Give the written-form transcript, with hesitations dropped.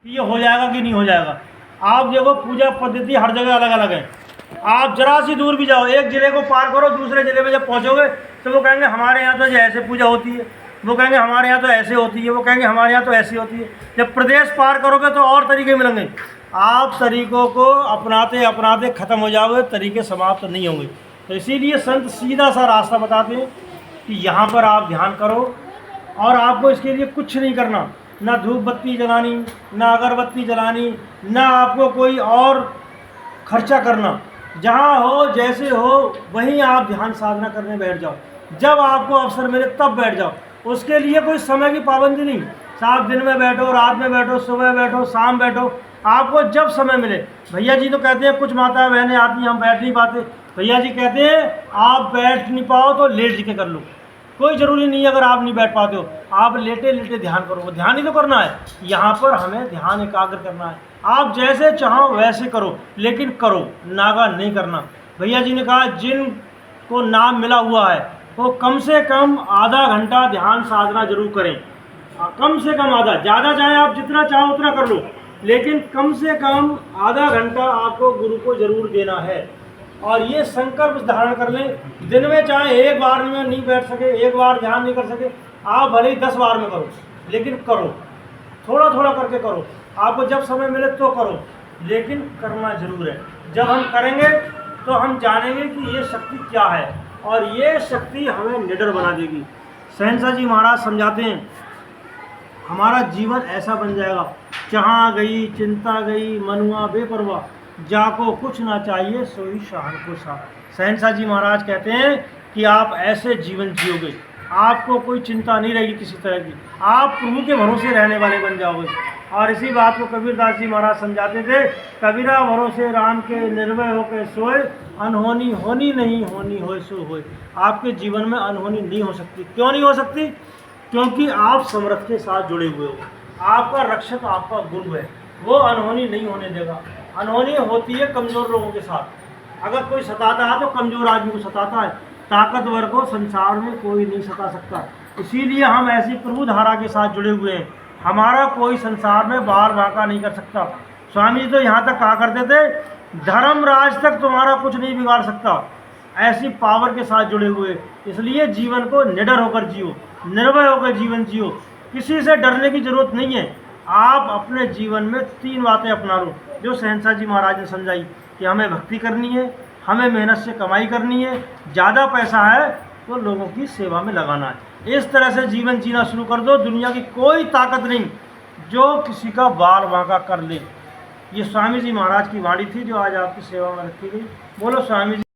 ये हो जाएगा कि नहीं हो जाएगा। आप देखो पूजा पद्धति हर जगह अलग अलग है। आप जरा सी दूर भी जाओ, एक ज़िले को पार करो, दूसरे ज़िले में जब पहुंचोगे तो वो कहेंगे हमारे यहाँ तो जो ऐसे पूजा होती है, वो कहेंगे हमारे यहाँ तो ऐसे होती है, वो कहेंगे हमारे यहाँ तो ऐसी होती है। जब प्रदेश पार करोगे तो और तरीके मिलेंगे। आप तरीक़ों को अपनाते अपनाते ख़त्म हो जाओगे, तरीके समाप्त नहीं होंगे। तो इसीलिए संत सीधा सा रास्ता बताते हैं कि यहाँ पर आप ध्यान करो और आपको इसके लिए कुछ नहीं करना, ना धूप बत्ती जलानी, ना अगरबत्ती जलानी, ना आपको कोई और खर्चा करना। जहाँ हो जैसे हो वहीं आप ध्यान साधना करने बैठ जाओ। जब आपको अवसर मिले तब बैठ जाओ। उसके लिए कोई समय की पाबंदी नहीं। साथ दिन में बैठो, रात में बैठो, सुबह बैठो, शाम बैठो, आपको जब समय मिले। भैया जी तो कहते हैं कुछ माता बहनें आती हैं हम बैठ नहीं पाते, भैया जी कहते हैं आप बैठ नहीं पाओ तो लेट के कर लो। कोई ज़रूरी नहीं है, अगर आप नहीं बैठ पाते हो आप लेटे लेटे ध्यान करो। वो ध्यान ही तो करना है। यहाँ पर हमें ध्यान एकाग्र करना है। आप जैसे चाहो वैसे करो, लेकिन करो, नागा नहीं करना। भैया जी ने कहा जिनको नाम मिला हुआ है वो कम से कम आधा घंटा ध्यान साधना जरूर करें। कम से कम आधा, ज़्यादा चाहे आप जितना चाहो उतना कर लो, लेकिन कम से कम आधा घंटा आपको गुरु को जरूर देना है। और ये संकल्प धारण कर लें, दिन में चाहे एक बार में नहीं बैठ सके, एक बार ध्यान नहीं कर सके, आप भले ही 10 बार में करो, लेकिन करो, थोड़ा थोड़ा करके करो। आपको जब समय मिले तो करो, लेकिन करना जरूर है। जब हम करेंगे तो हम जानेंगे कि ये शक्ति क्या है और ये शक्ति हमें निडर बना देगी। शहंशाह जी महाराज समझाते हैं हमारा जीवन ऐसा बन जाएगा, जहाँ गई चिंता गई मनुआ बेपरवाह, जाको कुछ ना चाहिए सोई शान को साथ। शहंशाह जी महाराज कहते हैं कि आप ऐसे जीवन जियोगे, आपको कोई चिंता नहीं रहेगी किसी तरह की, आप प्रभु के भरोसे रहने वाले बन जाओगे। और इसी बात को कबीरदास जी महाराज समझाते थे, कबीरा भरोसे राम के निर्भय होकर सोए, अनहोनी होनी नहीं होनी होए सो होए। आपके जीवन में अनहोनी नहीं हो सकती। क्यों नहीं हो सकती? क्योंकि आप समर्थ के साथ जुड़े हुए हो। आपका रक्षक आपका गुरु है, वो अनहोनी नहीं होने देगा। अनहोनी होती है कमज़ोर लोगों के साथ। अगर कोई सताता है तो कमज़ोर आदमी को सताता है, ताकतवर को संसार में कोई नहीं सता सकता। इसीलिए हम ऐसी प्रभु धारा के साथ जुड़े हुए हैं। हमारा कोई संसार में बार बांका नहीं कर सकता। स्वामी जी तो यहाँ तक कहा करते थे, धर्मराज तक तुम्हारा कुछ नहीं बिगाड़ सकता। ऐसी पावर के साथ जुड़े हुए, इसलिए जीवन को निडर होकर जियो, निर्भय होकर जीवन जियो। किसी से डरने की जरूरत नहीं है। आप अपने जीवन में 3 बातें अपना लो जो शहंशाह जी महाराज ने समझाई कि हमें भक्ति करनी है, हमें मेहनत से कमाई करनी है, ज़्यादा पैसा है तो लोगों की सेवा में लगाना है। इस तरह से जीवन जीना शुरू कर दो। दुनिया की कोई ताकत नहीं जो किसी का बाल बांका कर ले। ये स्वामी जी महाराज की वाणी थी जो आज आपकी सेवा में रखी गई। बोलो स्वामी जी।